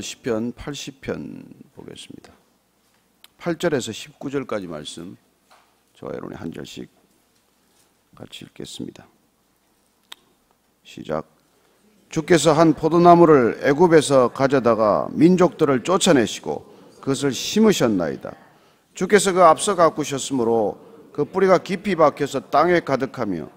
오늘 시편 80편 보겠습니다. 8절에서 19절까지 말씀 저와 여러분이 한 절씩 같이 읽겠습니다. 시작. 주께서 한 포도나무를 애굽에서 가져다가 민족들을 쫓아내시고 그것을 심으셨나이다. 주께서 그 앞서 가꾸셨으므로 그 뿌리가 깊이 박혀서 땅에 가득하며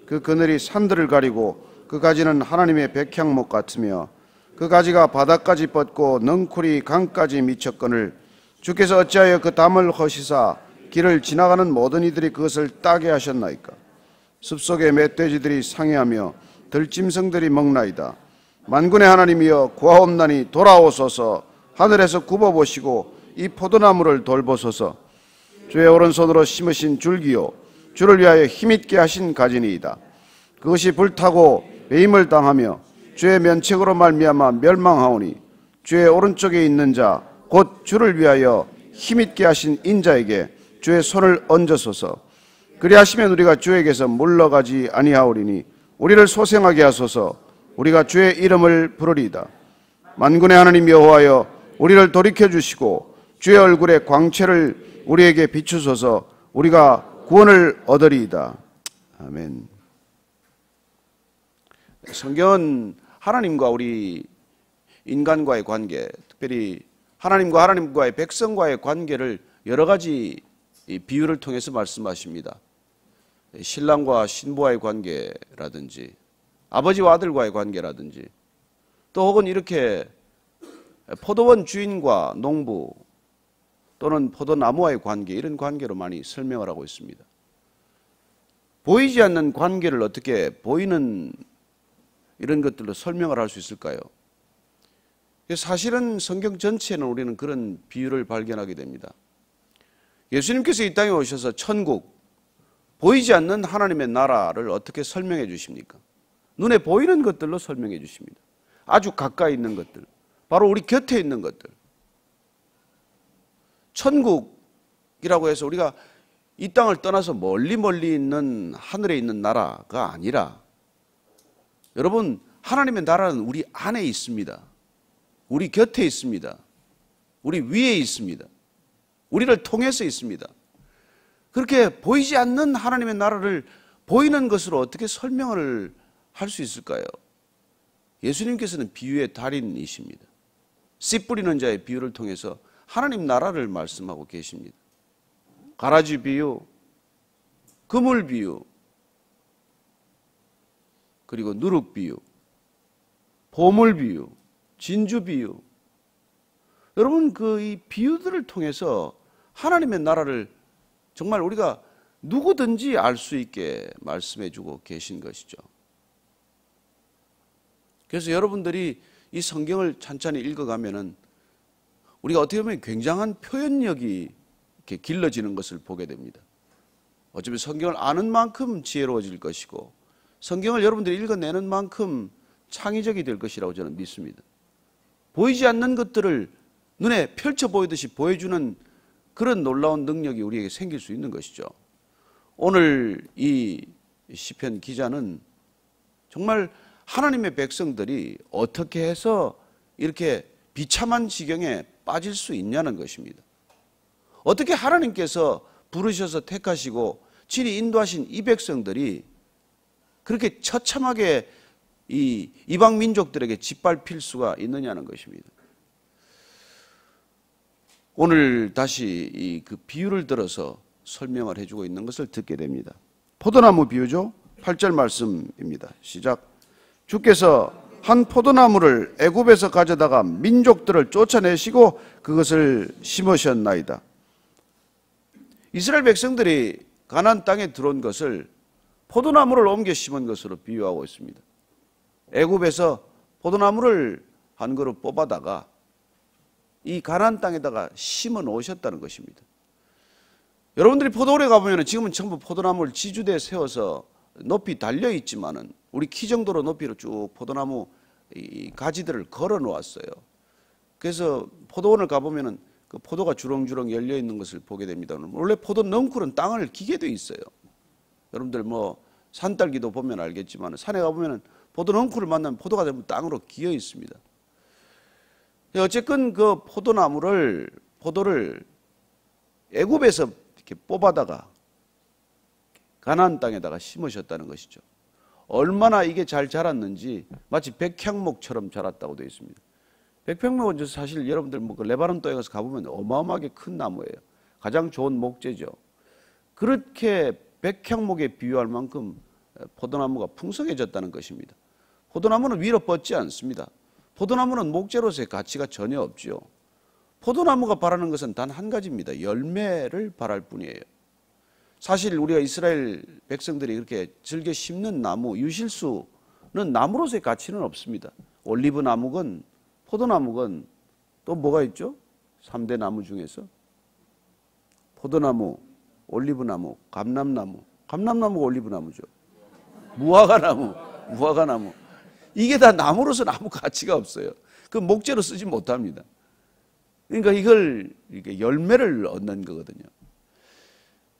그 그늘이 산들을 가리고 그 가지는 하나님의 백향목 같으며 그 가지가 바닥까지 뻗고 넝쿨이 강까지 미쳤거늘 주께서 어찌하여 그 담을 허시사 길을 지나가는 모든 이들이 그것을 따게 하셨나이까. 숲속의 멧돼지들이 상해하며 들짐승들이 먹나이다. 만군의 하나님이여 구하옵나니 돌아오소서. 하늘에서 굽어보시고 이 포도나무를 돌보소서. 주의 오른손으로 심으신 줄기요 주를 위하여 힘있게 하신 가지니이다. 그것이 불타고 배임을 당하며 주의 면책으로 말미암아 멸망하오니 주의 오른쪽에 있는 자 곧 주를 위하여 힘있게 하신 인자에게 주의 손을 얹으소서. 그리하시면 우리가 주에게서 물러가지 아니하오리니 우리를 소생하게 하소서. 우리가 주의 이름을 부르리이다. 만군의 하나님 여호와여 우리를 돌이켜주시고 주의 얼굴의 광채를 우리에게 비추소서. 우리가 구원을 얻으리이다. 아멘. 성경은 하나님과 우리 인간과의 관계, 특별히 하나님과의 백성과의 관계를 여러 가지 비유를 통해서 말씀하십니다. 신랑과 신부와의 관계라든지 아버지와 아들과의 관계라든지 또 혹은 이렇게 포도원 주인과 농부 또는 포도나무와의 관계, 이런 관계로 많이 설명을 하고 있습니다. 보이지 않는 관계를 어떻게 보이는 이런 것들로 설명을 할 수 있을까요? 사실은 성경 전체에는 우리는 그런 비유를 발견하게 됩니다. 예수님께서 이 땅에 오셔서 천국, 보이지 않는 하나님의 나라를 어떻게 설명해 주십니까? 눈에 보이는 것들로 설명해 주십니다. 아주 가까이 있는 것들, 바로 우리 곁에 있는 것들. 천국이라고 해서 우리가 이 땅을 떠나서 멀리 있는 하늘에 있는 나라가 아니라, 여러분, 하나님의 나라는 우리 안에 있습니다. 우리 곁에 있습니다. 우리 위에 있습니다. 우리를 통해서 있습니다. 그렇게 보이지 않는 하나님의 나라를 보이는 것으로 어떻게 설명을 할 수 있을까요? 예수님께서는 비유의 달인이십니다. 씨 뿌리는 자의 비유를 통해서 하나님 나라를 말씀하고 계십니다. 가라지 비유, 그물 비유, 그리고 누룩 비유, 보물 비유, 진주 비유. 여러분, 이 비유들을 통해서 하나님의 나라를 정말 우리가 누구든지 알 수 있게 말씀해 주고 계신 것이죠. 그래서 여러분들이 이 성경을 찬찬히 읽어가면은 우리가 어떻게 보면 굉장한 표현력이 이렇게 길러지는 것을 보게 됩니다. 어쩌면 성경을 아는 만큼 지혜로워질 것이고 성경을 여러분들이 읽어내는 만큼 창의적이 될 것이라고 저는 믿습니다. 보이지 않는 것들을 눈에 펼쳐 보이듯이 보여주는 그런 놀라운 능력이 우리에게 생길 수 있는 것이죠. 오늘 이 시편 기자는 정말 하나님의 백성들이 어떻게 해서 이렇게 비참한 지경에 빠질 수 있냐는 것입니다. 어떻게 하나님께서 부르셔서 택하시고 친히 인도하신 이 백성들이 그렇게 처참하게 이 이방 민족들에게 짓밟힐 수가 있느냐는 것입니다. 오늘 다시 그 비유를 들어서 설명을 해주고 있는 것을 듣게 됩니다. 포도나무 비유죠. 8절 말씀입니다. 시작. 주께서 한 포도나무를 애굽에서 가져다가 민족들을 쫓아내시고 그것을 심으셨나이다. 이스라엘 백성들이 가나안 땅에 들어온 것을 포도나무를 옮겨 심은 것으로 비유하고 있습니다. 애굽에서 포도나무를 한 그루 뽑아다가 이 가나안 땅에다가 심어 놓으셨다는 것입니다. 여러분들이 포도원에 가보면 지금은 전부 포도나무를 지주대에 세워서 높이 달려 있지만은 우리 키 정도로 높이로 쭉 포도나무 이 가지들을 걸어 놓았어요. 그래서 포도원을 가보면은 그 포도가 주렁주렁 열려 있는 것을 보게 됩니다. 원래 포도 넝쿨은 땅을 기게 돼 있어요. 여러분들 산딸기도 보면 알겠지만 산에 가보면 포도 넝쿨을 만나면 포도가 전부 땅으로 기어 있습니다. 어쨌건 그 포도를 애굽에서 이렇게 뽑아다가 가나안 땅에다가 심으셨다는 것이죠. 얼마나 이게 잘 자랐는지 마치 백향목처럼 자랐다고 되어 있습니다. 백향목은 사실 여러분들 그 레바논 땅에 가서 가보면 어마어마하게 큰 나무예요. 가장 좋은 목재죠. 그렇게 백향목에 비유할 만큼 포도나무가 풍성해졌다는 것입니다. 포도나무는 위로 뻗지 않습니다. 포도나무는 목재로서의 가치가 전혀 없죠. 포도나무가 바라는 것은 단 한 가지입니다. 열매를 바랄 뿐이에요. 사실 우리가 이스라엘 백성들이 그렇게 즐겨 심는 나무, 유실수는 나무로서의 가치는 없습니다. 올리브 나무건 포도나무건 또 뭐가 있죠? 3대 나무 중에서 포도나무, 올리브나무, 감람나무. 감람나무가 올리브나무죠. 무화과나무. 이게 다 나무로서 아무 가치가 없어요. 그 목재로 쓰지 못합니다. 그러니까 이걸 이렇게 열매를 얻는 거거든요.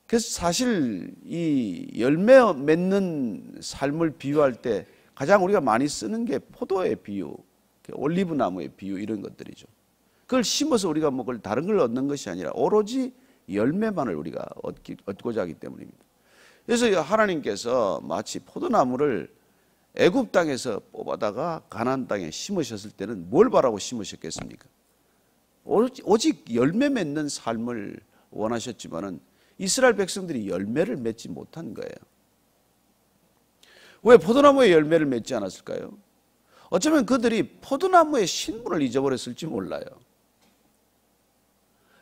그래서 사실 이 열매 맺는 삶을 비유할 때 가장 우리가 많이 쓰는 게 포도의 비유, 올리브 나무의 비유 이런 것들이죠. 그걸 심어서 우리가 뭐 그걸 다른 걸 얻는 것이 아니라 오로지 열매만을 우리가 얻고자 하기 때문입니다. 그래서 하나님께서 마치 포도나무를 애굽 땅에서 뽑아다가 가나안 땅에 심으셨을 때는 뭘 바라고 심으셨겠습니까? 오직 열매 맺는 삶을 원하셨지만은 이스라엘 백성들이 열매를 맺지 못한 거예요. 왜 포도나무의 열매를 맺지 않았을까요? 어쩌면 그들이 포도나무의 신분을 잊어버렸을지 몰라요.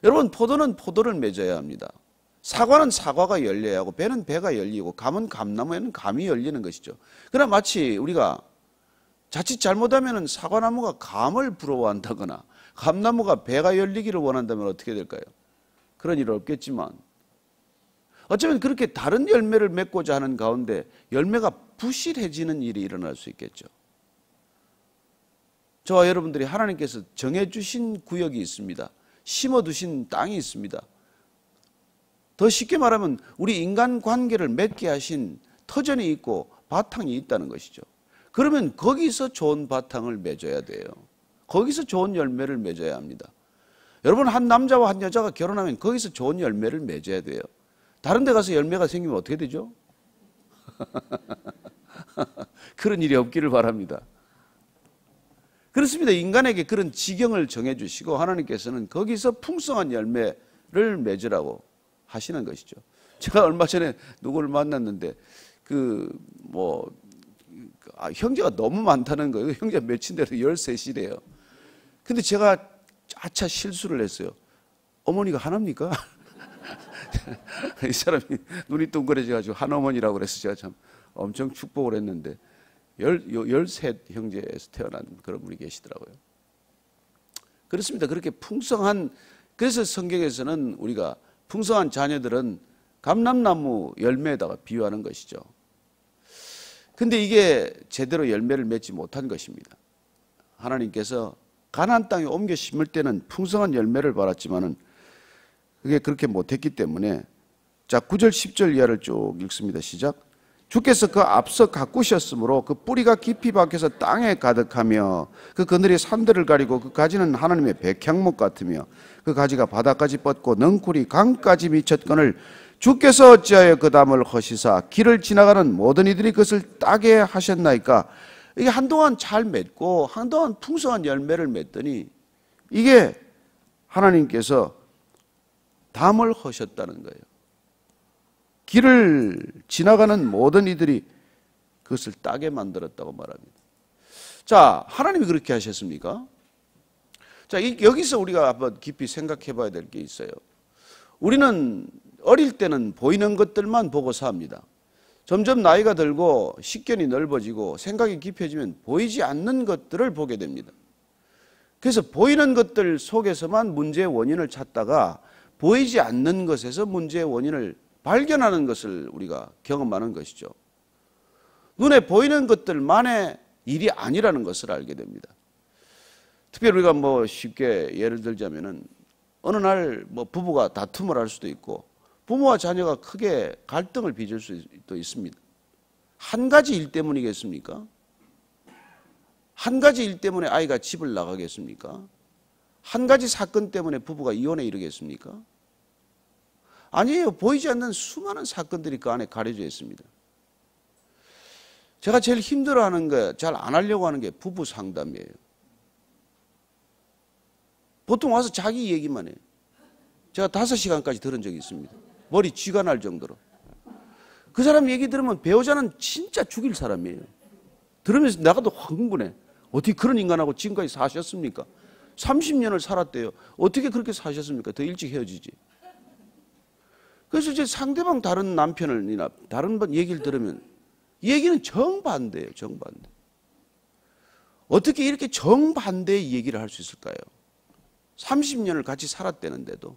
여러분, 포도는 포도를 맺어야 합니다. 사과는 사과가 열려야 하고 배는 배가 열리고 감은 감나무에는 감이 열리는 것이죠. 그러나 마치 우리가 자칫 잘못하면 사과나무가 감을 부러워한다거나 감나무가 배가 열리기를 원한다면 어떻게 될까요? 그런 일 없겠지만 어쩌면 그렇게 다른 열매를 맺고자 하는 가운데 열매가 부실해지는 일이 일어날 수 있겠죠. 저와 여러분들이 하나님께서 정해주신 구역이 있습니다. 심어두신 땅이 있습니다. 더 쉽게 말하면 우리 인간관계를 맺게 하신 터전이 있고 바탕이 있다는 것이죠. 그러면 거기서 좋은 바탕을 맺어야 돼요. 거기서 좋은 열매를 맺어야 합니다. 여러분, 한 남자와 한 여자가 결혼하면 거기서 좋은 열매를 맺어야 돼요. 다른 데 가서 열매가 생기면 어떻게 되죠? 그런 일이 없기를 바랍니다. 그렇습니다. 인간에게 그런 지경을 정해주시고 하나님께서는 거기서 풍성한 열매를 맺으라고 하시는 것이죠. 제가 얼마 전에 누구를 만났는데 형제가 너무 많다는 거예요. 형제가 몇인데도 13이래요. 근데 제가 아차 실수를 했어요. 어머니가 하나입니까? 이 사람이 눈이 둥그레져가지고 한어머니라고 그래서 제가 참 엄청 축복을 했는데 13 형제에서 태어난 그런 분이 계시더라고요. 그렇습니다. 그렇게 풍성한, 그래서 성경에서는 우리가 풍성한 자녀들은 감람나무 열매에다가 비유하는 것이죠. 근데 이게 제대로 열매를 맺지 못한 것입니다. 하나님께서 가나안 땅에 옮겨 심을 때는 풍성한 열매를 바랐지만은 그게 그렇게 못했기 때문에, 자, 9절 10절 이하를 쭉 읽습니다. 시작. 주께서 그 앞서 가꾸셨으므로 그 뿌리가 깊이 박혀서 땅에 가득하며 그 그늘이 산들을 가리고 그 가지는 하나님의 백향목 같으며 그 가지가 바다까지 뻗고 넝쿨이 강까지 미쳤거늘 주께서 어찌하여 그 담을 허시사 길을 지나가는 모든 이들이 그것을 따게 하셨나이까. 이게 한동안 잘 맺고 한동안 풍성한 열매를 맺더니 이게 하나님께서 담을 허셨다는 거예요. 길을 지나가는 모든 이들이 그것을 따게 만들었다고 말합니다. 자, 하나님이 그렇게 하셨습니까? 자, 여기서 우리가 한번 깊이 생각해 봐야 될 게 있어요. 우리는 어릴 때는 보이는 것들만 보고 삽니다. 점점 나이가 들고 식견이 넓어지고 생각이 깊어지면 보이지 않는 것들을 보게 됩니다. 그래서 보이는 것들 속에서만 문제의 원인을 찾다가 보이지 않는 것에서 문제의 원인을 발견하는 것을 우리가 경험하는 것이죠. 눈에 보이는 것들만의 일이 아니라는 것을 알게 됩니다. 특별히 우리가 뭐 쉽게 예를 들자면은 어느 날 뭐 부부가 다툼을 할 수도 있고 부모와 자녀가 크게 갈등을 빚을 수도 있습니다. 한 가지 일 때문이겠습니까? 한 가지 일 때문에 아이가 집을 나가겠습니까? 한 가지 사건 때문에 부부가 이혼에 이르겠습니까? 아니에요. 보이지 않는 수많은 사건들이 그 안에 가려져 있습니다. 제가 제일 힘들어하는 거, 잘 안 하려고 하는 게 부부 상담이에요. 보통 와서 자기 얘기만 해요. 제가 5시간까지 들은 적이 있습니다. 머리 쥐가 날 정도로. 그 사람 얘기 들으면 배우자는 진짜 죽일 사람이에요. 들으면서 나가도 확 흥분해. 어떻게 그런 인간하고 지금까지 사셨습니까? 30년을 살았대요. 어떻게 그렇게 사셨습니까? 더 일찍 헤어지지. 그래서 이제 상대방 다른 남편이나 다른 분 얘기를 들으면 이 얘기는 정반대예요. 정반대. 어떻게 이렇게 정반대의 얘기를 할 수 있을까요? 30년을 같이 살았다는데도.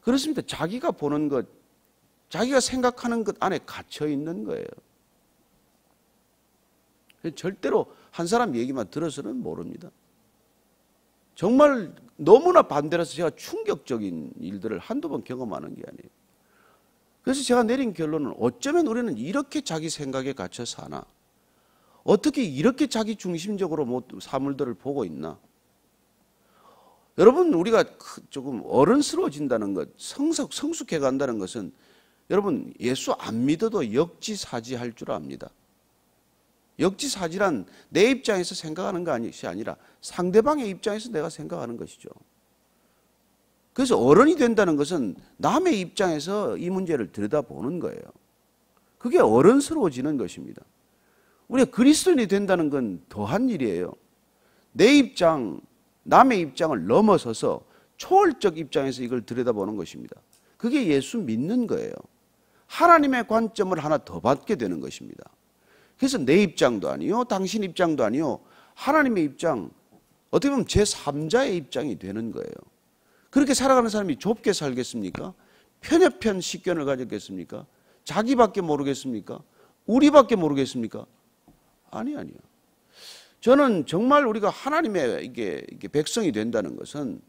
그렇습니다. 자기가 보는 것, 자기가 생각하는 것 안에 갇혀 있는 거예요. 절대로 한 사람 얘기만 들어서는 모릅니다. 정말 너무나 반대라서 제가 충격적인 일들을 한두 번 경험하는 게 아니에요. 그래서 제가 내린 결론은 어쩌면 우리는 이렇게 자기 생각에 갇혀 사나? 어떻게 이렇게 자기 중심적으로 사물들을 보고 있나? 여러분, 우리가 조금 어른스러워진다는 것, 성숙해 간다는 것은 여러분, 예수 안 믿어도 역지사지할 줄 압니다. 역지사지란 내 입장에서 생각하는 것이 아니라 상대방의 입장에서 내가 생각하는 것이죠. 그래서 어른이 된다는 것은 남의 입장에서 이 문제를 들여다보는 거예요. 그게 어른스러워지는 것입니다. 우리가 그리스도인이 된다는 건 더한 일이에요. 내 입장, 남의 입장을 넘어서서 초월적 입장에서 이걸 들여다보는 것입니다. 그게 예수 믿는 거예요. 하나님의 관점을 하나 더 받게 되는 것입니다. 그래서 내 입장도 아니요, 당신 입장도 아니요, 하나님의 입장, 어떻게 보면 제3자의 입장이 되는 거예요. 그렇게 살아가는 사람이 좁게 살겠습니까? 편협한 식견을 가졌겠습니까? 자기밖에 모르겠습니까? 우리밖에 모르겠습니까? 아니요. 저는 정말 우리가 하나님의 이게 백성이 된다는 것은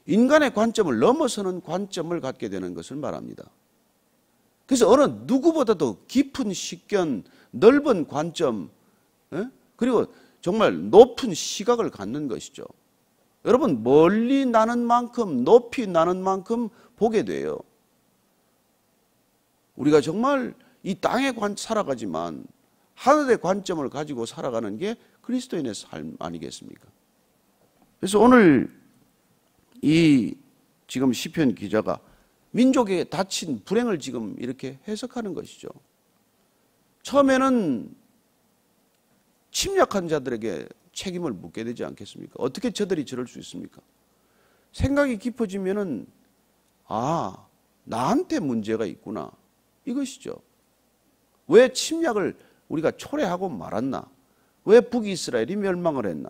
인간의 관점을 넘어서는 관점을 갖게 되는 것을 말합니다. 그래서 어느 누구보다도 깊은 식견, 넓은 관점, 그리고 정말 높은 시각을 갖는 것이죠. 여러분, 멀리 나는 만큼, 높이 나는 만큼 보게 돼요. 우리가 정말 이 땅에 살아가지만 하늘의 관점을 가지고 살아가는 게 그리스도인의 삶 아니겠습니까? 그래서 오늘 이 지금 시편 기자가 민족의 닥친 불행을 지금 이렇게 해석하는 것이죠. 처음에는 침략한 자들에게 책임을 묻게 되지 않겠습니까? 어떻게 저들이 저럴 수 있습니까? 생각이 깊어지면은 나한테 문제가 있구나 이것이죠. 왜 침략을 우리가 초래하고 말았나? 왜 북이스라엘이 멸망을 했나?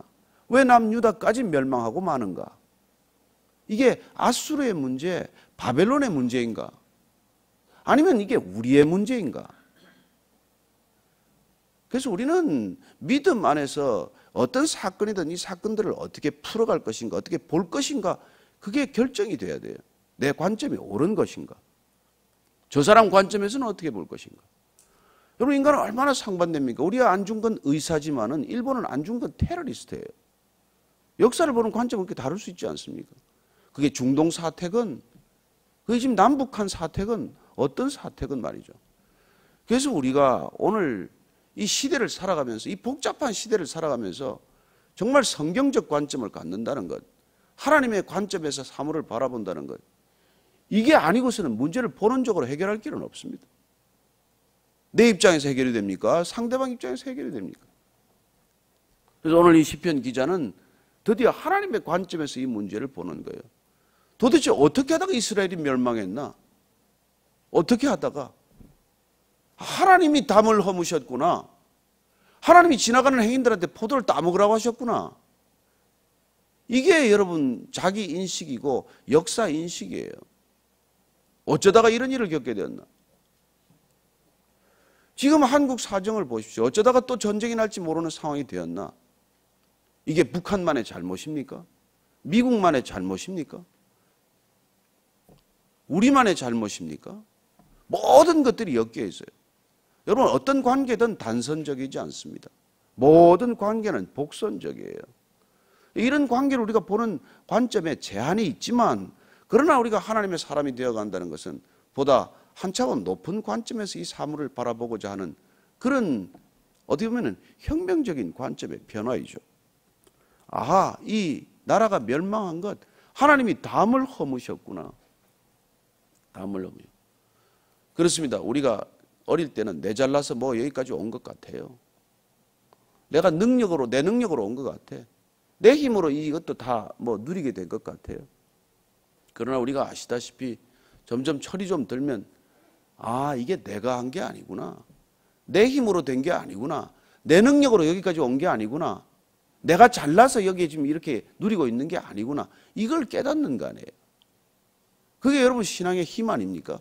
왜 남유다까지 멸망하고 마는가? 이게 아수르의 문제, 바벨론의 문제인가? 아니면 이게 우리의 문제인가? 그래서 우리는 믿음 안에서 어떤 사건이든 이 사건들을 어떻게 풀어갈 것인가, 어떻게 볼 것인가, 그게 결정이 돼야 돼요. 내 관점이 옳은 것인가? 저 사람 관점에서는 어떻게 볼 것인가? 여러분, 인간은 얼마나 상반됩니까? 우리가 안 준 건 의사지만은 일본은 안 준 건 테러리스트예요. 역사를 보는 관점은 그렇게 다를 수 있지 않습니까? 그게 중동 사택은, 그게 지금 남북한 사택은 어떤 사택은 말이죠. 그래서 우리가 오늘 이 시대를 살아가면서, 이 복잡한 시대를 살아가면서 정말 성경적 관점을 갖는다는 것, 하나님의 관점에서 사물을 바라본다는 것, 이게 아니고서는 문제를 본원적으로 해결할 길은 없습니다. 내 입장에서 해결이 됩니까? 상대방 입장에서 해결이 됩니까? 그래서 오늘 이 시편 기자는 드디어 하나님의 관점에서 이 문제를 보는 거예요. 도대체 어떻게 하다가 이스라엘이 멸망했나? 어떻게 하다가? 하나님이 담을 허무셨구나. 하나님이 지나가는 행인들한테 포도를 따먹으라고 하셨구나. 이게 여러분 자기 인식이고 역사 인식이에요. 어쩌다가 이런 일을 겪게 되었나? 지금 한국 사정을 보십시오. 어쩌다가 또 전쟁이 날지 모르는 상황이 되었나? 이게 북한만의 잘못입니까? 미국만의 잘못입니까? 우리만의 잘못입니까? 모든 것들이 엮여 있어요. 여러분, 어떤 관계든 단선적이지 않습니다. 모든 관계는 복선적이에요. 이런 관계를 우리가 보는 관점에 제한이 있지만, 그러나 우리가 하나님의 사람이 되어간다는 것은 보다 한 차원 높은 관점에서 이 사물을 바라보고자 하는 그런 어떻게 보면 혁명적인 관점의 변화이죠. 아하, 이 나라가 멸망한 것 하나님이 담을 허무셨구나. 담을 허무요. 그렇습니다. 우리가 어릴 때는 내 잘나서 뭐 여기까지 온 것 같아요. 내가 내 능력으로 온 것 같아. 내 힘으로 이것도 다 뭐 누리게 된 것 같아요. 그러나 우리가 아시다시피 점점 철이 좀 들면 아, 이게 내가 한 게 아니구나. 내 힘으로 된 게 아니구나. 내 능력으로 여기까지 온 게 아니구나. 내가 잘나서 여기에 지금 이렇게 누리고 있는 게 아니구나. 이걸 깨닫는 거 아니에요. 그게 여러분 신앙의 힘 아닙니까?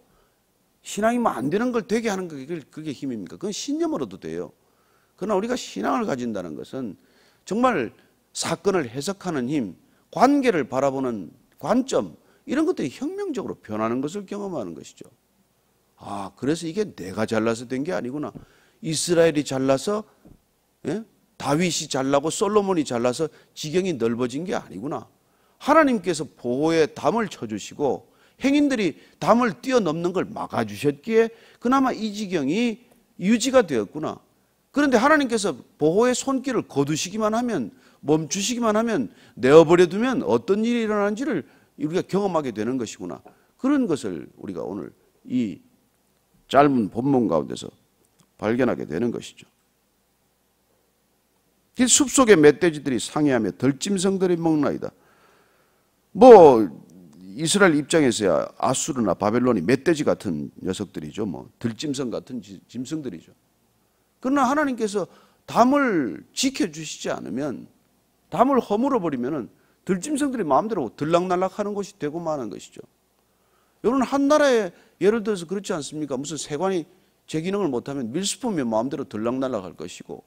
신앙이 뭐 안 되는 걸 되게 하는 게 그게 힘입니까? 그건 신념으로도 돼요. 그러나 우리가 신앙을 가진다는 것은 정말 사건을 해석하는 힘, 관계를 바라보는 관점, 이런 것들이 혁명적으로 변하는 것을 경험하는 것이죠. 아, 그래서 이게 내가 잘나서 된 게 아니구나. 이스라엘이 잘나서, 다윗이 잘나고 솔로몬이 잘나서 지경이 넓어진 게 아니구나. 하나님께서 보호의 담을 쳐주시고 행인들이 담을 뛰어넘는 걸 막아주셨기에 그나마 이 지경이 유지가 되었구나. 그런데 하나님께서 보호의 손길을 거두시기만 하면, 멈추시기만 하면, 내어버려 두면 어떤 일이 일어나는지를 우리가 경험하게 되는 것이구나. 그런 것을 우리가 오늘 이 짧은 본문 가운데서 발견하게 되는 것이죠. 숲속의 멧돼지들이 상해하며 들짐승들이 먹나이다. 뭐 이스라엘 입장에서야 아수르나 바벨론이 멧돼지 같은 녀석들이죠. 뭐 들짐승 같은 짐승들이죠. 그러나 하나님께서 담을 지켜주시지 않으면, 담을 허물어 버리면 들짐승들이 마음대로 들락날락하는 것이 되고 마는 것이죠. 여러분, 한 나라에 예를 들어서 그렇지 않습니까? 무슨 세관이 제 기능을 못하면 밀수품이 마음대로 들락날락할 것이고,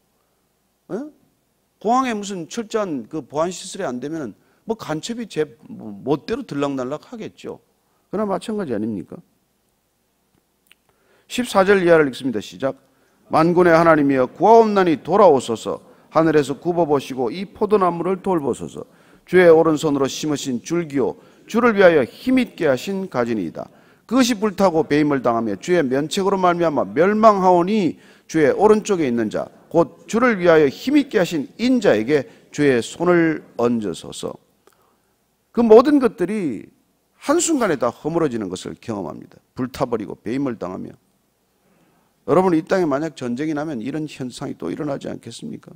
공항에 무슨 철저한 그 보안 시설이 안 되면 뭐 간첩이 제 멋대로 들락날락 하겠죠. 그러나 마찬가지 아닙니까? 14절 이하를 읽습니다. 시작. 만군의 하나님이여 구하옵나니 돌아오소서. 하늘에서 굽어보시고 이 포도나무를 돌보소서. 주의 오른손으로 심으신 줄기요 주를 위하여 힘있게 하신 가지니이다. 그것이 불타고 배임을 당하며 주의 면책으로 말미암아 멸망하오니 주의 오른쪽에 있는 자 곧 주를 위하여 힘있게 하신 인자에게 주의 손을 얹으소서. 그 모든 것들이 한순간에 다 허물어지는 것을 경험합니다. 불타버리고 배임을 당하며. 여러분, 이 땅에 만약 전쟁이 나면 이런 현상이 또 일어나지 않겠습니까?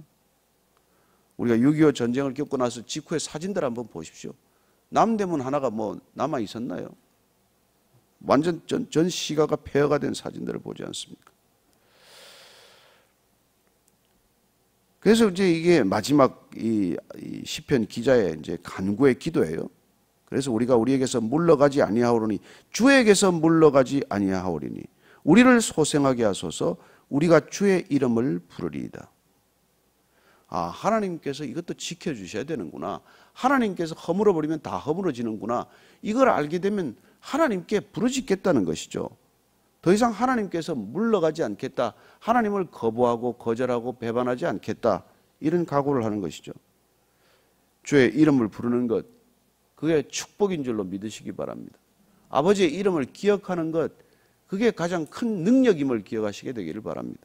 우리가 6.25 전쟁을 겪고 나서 직후의 사진들 한번 보십시오. 남대문 하나가 뭐 남아 있었나요? 완전 전 시가가 폐허가 된 사진들을 보지 않습니까? 그래서 이제 이게 마지막 이 시편 기자의 이제 간구의 기도예요. 그래서 우리가 우리에게서 물러가지 아니하오리니 주에게서 물러가지 아니하오리니 우리를 소생하게 하소서. 우리가 주의 이름을 부르리이다. 아, 하나님께서 이것도 지켜주셔야 되는구나. 하나님께서 허물어버리면 다 허물어지는구나. 이걸 알게 되면 하나님께 부르짖겠다는 것이죠. 더 이상 하나님께서 물러가지 않겠다. 하나님을 거부하고 거절하고 배반하지 않겠다. 이런 각오를 하는 것이죠. 주의 이름을 부르는 것, 그게 축복인 줄로 믿으시기 바랍니다. 아버지의 이름을 기억하는 것, 그게 가장 큰 능력임을 기억하시게 되기를 바랍니다.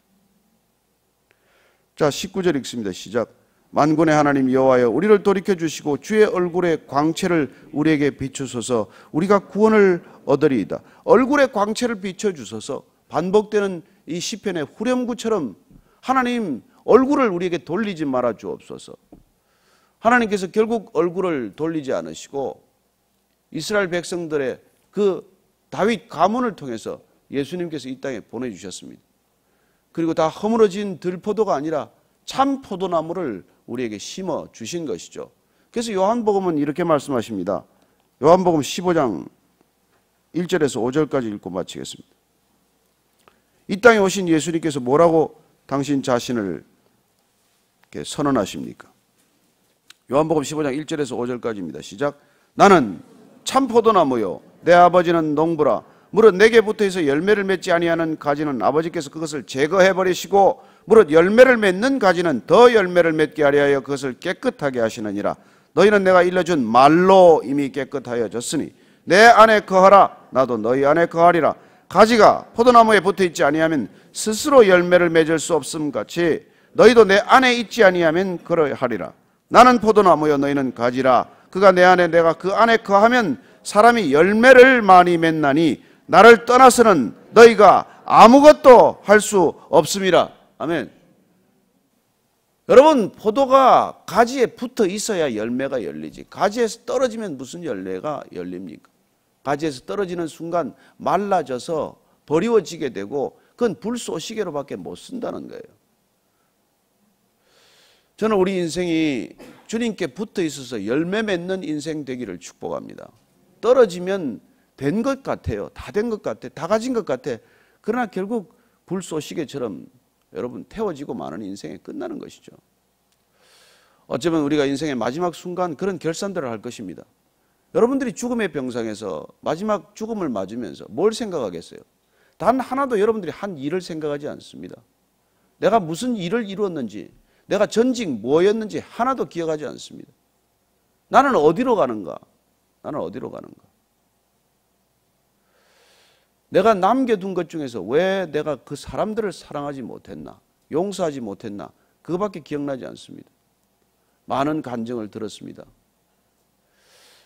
자, 19절 읽습니다. 시작. 만군의 하나님 여호와여 우리를 돌이켜주시고 주의 얼굴의 광채를 우리에게 비추소서. 우리가 구원을 얻으리이다. 얼굴의 광채를 비춰주소서. 반복되는 이 시편의 후렴구처럼 하나님 얼굴을 우리에게 돌리지 말아 주옵소서. 하나님께서 결국 얼굴을 돌리지 않으시고 이스라엘 백성들의 그 다윗 가문을 통해서 예수님께서 이 땅에 보내주셨습니다. 그리고 다 허물어진 들포도가 아니라 참 포도나무를 우리에게 심어 주신 것이죠. 그래서 요한복음은 이렇게 말씀하십니다. 요한복음 15장 1절에서 5절까지 읽고 마치겠습니다. 이 땅에 오신 예수님께서 뭐라고 당신 자신을 이렇게 선언하십니까? 요한복음 15장 1절에서 5절까지입니다. 시작. 나는 참 포도나무요 내 아버지는 농부라. 무릇 내게 붙어있어 열매를 맺지 아니하는 가지는 아버지께서 그것을 제거해 버리시고 무릇 열매를 맺는 가지는 더 열매를 맺게 하려 하여 그것을 깨끗하게 하시느니라. 너희는 내가 일러준 말로 이미 깨끗하여졌으니 내 안에 거하라. 나도 너희 안에 거하리라. 가지가 포도나무에 붙어있지 아니하면 스스로 열매를 맺을 수 없음 같이 너희도 내 안에 있지 아니하면 그러하리라. 나는 포도나무여 너희는 가지라. 그가 내 안에 내가 그 안에 거하면 사람이 열매를 많이 맺나니 나를 떠나서는 너희가 아무것도 할 수 없음이라. 아멘. 여러분, 포도가 가지에 붙어 있어야 열매가 열리지. 가지에서 떨어지면 무슨 열매가 열립니까? 가지에서 떨어지는 순간 말라져서 버리워지게 되고 그건 불쏘시개로밖에 못 쓴다는 거예요. 저는 우리 인생이 주님께 붙어 있어서 열매 맺는 인생 되기를 축복합니다. 떨어지면 된 것 같아요. 다 된 것 같아. 다 가진 것 같아. 그러나 결국 불쏘시개처럼 여러분 태워지고 마는 인생이 끝나는 것이죠. 어쩌면 우리가 인생의 마지막 순간 그런 결산들을 할 것입니다. 여러분들이 죽음의 병상에서 마지막 죽음을 맞으면서 뭘 생각하겠어요? 단 하나도 여러분들이 한 일을 생각하지 않습니다. 내가 무슨 일을 이루었는지, 내가 전직 뭐였는지 하나도 기억하지 않습니다. 나는 어디로 가는가? 나는 어디로 가는가? 내가 남겨둔 것 중에서 왜 내가 그 사람들을 사랑하지 못했나? 용서하지 못했나? 그거밖에 기억나지 않습니다. 많은 간증을 들었습니다.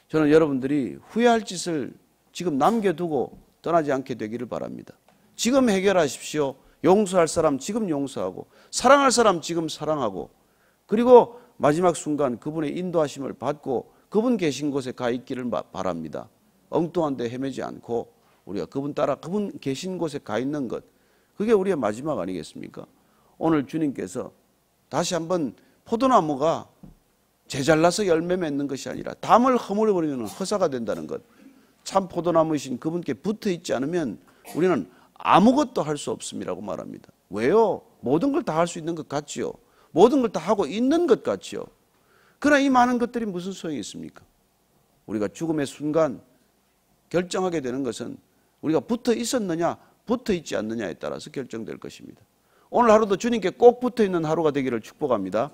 저는 여러분들이 후회할 짓을 지금 남겨두고 떠나지 않게 되기를 바랍니다. 지금 해결하십시오. 용서할 사람 지금 용서하고 사랑할 사람 지금 사랑하고 그리고 마지막 순간 그분의 인도하심을 받고 그분 계신 곳에 가 있기를 바랍니다. 엉뚱한 데 헤매지 않고 우리가 그분 따라 그분 계신 곳에 가 있는 것, 그게 우리의 마지막 아니겠습니까? 오늘 주님께서 다시 한번 포도나무가 재잘라서 열매 맺는 것이 아니라 담을 허물어버리면 허사가 된다는 것, 참 포도나무이신 그분께 붙어 있지 않으면 우리는 아무것도 할 수 없음이라고 말합니다. 왜요? 모든 걸 다 할 수 있는 것 같지요. 모든 걸 다 하고 있는 것 같지요. 그러나 이 많은 것들이 무슨 소용이 있습니까? 우리가 죽음의 순간 결정하게 되는 것은 우리가 붙어 있었느냐 붙어 있지 않느냐에 따라서 결정될 것입니다. 오늘 하루도 주님께 꼭 붙어 있는 하루가 되기를 축복합니다.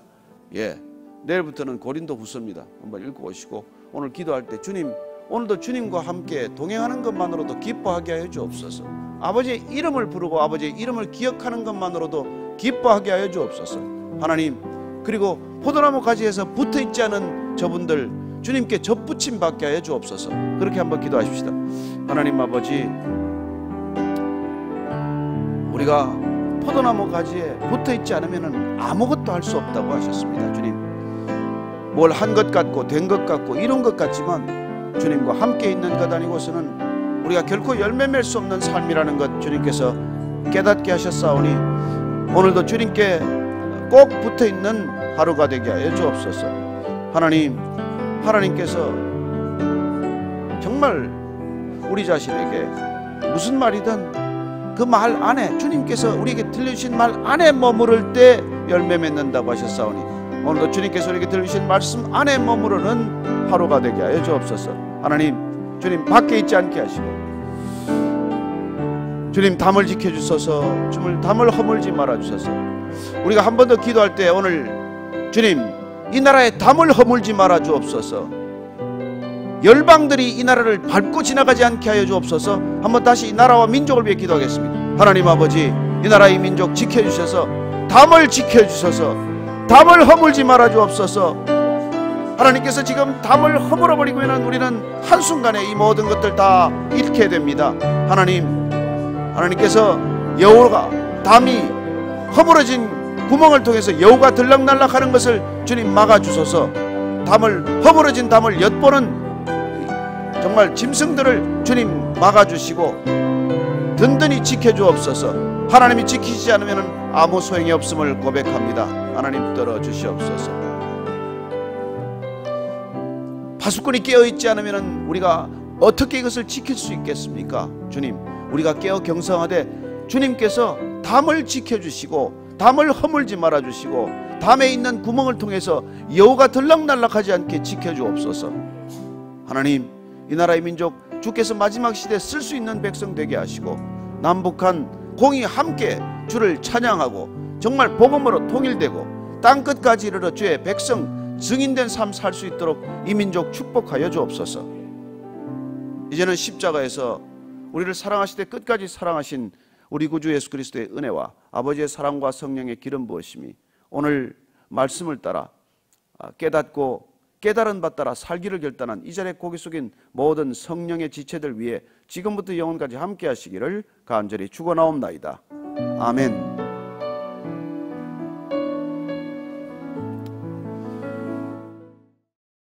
내일부터는 고린도 후서입니다. 한번 읽고 오시고 오늘 기도할 때 주님, 오늘도 주님과 함께 동행하는 것만으로도 기뻐하게 하여 주옵소서. 아버지의 이름을 부르고 아버지의 이름을 기억하는 것만으로도 기뻐하게 하여 주옵소서. 하나님, 그리고 포도나무 가지에서 붙어 있지 않은 저분들 주님께 접붙임 받게 하여 주옵소서. 그렇게 한번 기도하십시다. 하나님 아버지, 우리가 포도나무 가지에 붙어 있지 않으면 아무것도 할 수 없다고 하셨습니다. 주님, 뭘 한 것 같고 된 것 같고 이런 것 같지만 주님과 함께 있는 것 아니고서는 우리가 결코 열매 맺을 수 없는 삶이라는 것 주님께서 깨닫게 하셨사오니 오늘도 주님께 꼭 붙어 있는 하루가 되게 하여 주옵소서. 하나님, 하나님께서 정말 우리 자신에게 무슨 말이든 그 말 안에, 주님께서 우리에게 들려주신 말 안에 머무를 때 열매 맺는다고 하셨사오니 오늘도 주님께서 우리에게 들려주신 말씀 안에 머무르는 하루가 되게 하여 주옵소서. 하나님, 주님 밖에 있지 않게 하시고 주님 담을 지켜주소서. 주님 담을 허물지 말아주소서. 우리가 한 번 더 기도할 때 오늘 주님, 이 나라에 담을 허물지 말아 주옵소서. 열방들이 이 나라를 밟고 지나가지 않게 하여 주옵소서. 한번 다시 이 나라와 민족을 위해 기도하겠습니다. 하나님 아버지, 이 나라의 민족 지켜주셔서 담을 지켜주셔서 담을 허물지 말아 주옵소서. 하나님께서 지금 담을 허물어버리고 있는 우리는 한순간에 이 모든 것들 다 잃게 됩니다. 하나님께서 여우가 담이 허물어진 구멍을 통해서 여우가 들락날락하는 것을 주님 막아주소서. 담을, 허물어진 담을 엿보는 정말 짐승들을 주님 막아주시고 든든히 지켜주옵소서. 하나님이 지키시지 않으면 아무 소용이 없음을 고백합니다. 하나님 떨어 주시옵소서. 파수꾼이 깨어있지 않으면 우리가 어떻게 이것을 지킬 수 있겠습니까? 주님, 우리가 깨어 경성하되 주님께서 담을 지켜주시고 담을 허물지 말아주시고 담에 있는 구멍을 통해서 여우가 들락날락하지 않게 지켜주옵소서. 하나님, 이 나라의 민족 주께서 마지막 시대에 쓸 수 있는 백성 되게 하시고 남북한 공이 함께 주를 찬양하고 정말 복음으로 통일되고 땅끝까지 이르러 주의 백성 증인된 삶 살 수 있도록 이 민족 축복하여 주옵소서. 이제는 십자가에서 우리를 사랑하시되 끝까지 사랑하신 우리 구주 예수 그리스도의 은혜와 아버지의 사랑과 성령의 기름 부으심이 오늘 말씀을 따라 깨닫고 깨달은 바 따라 살기를 결단한 이 자리에 고개 숙인 모든 성령의 지체들 위해 지금부터 영원까지 함께 하시기를 간절히 축원하옵나이다. 아멘.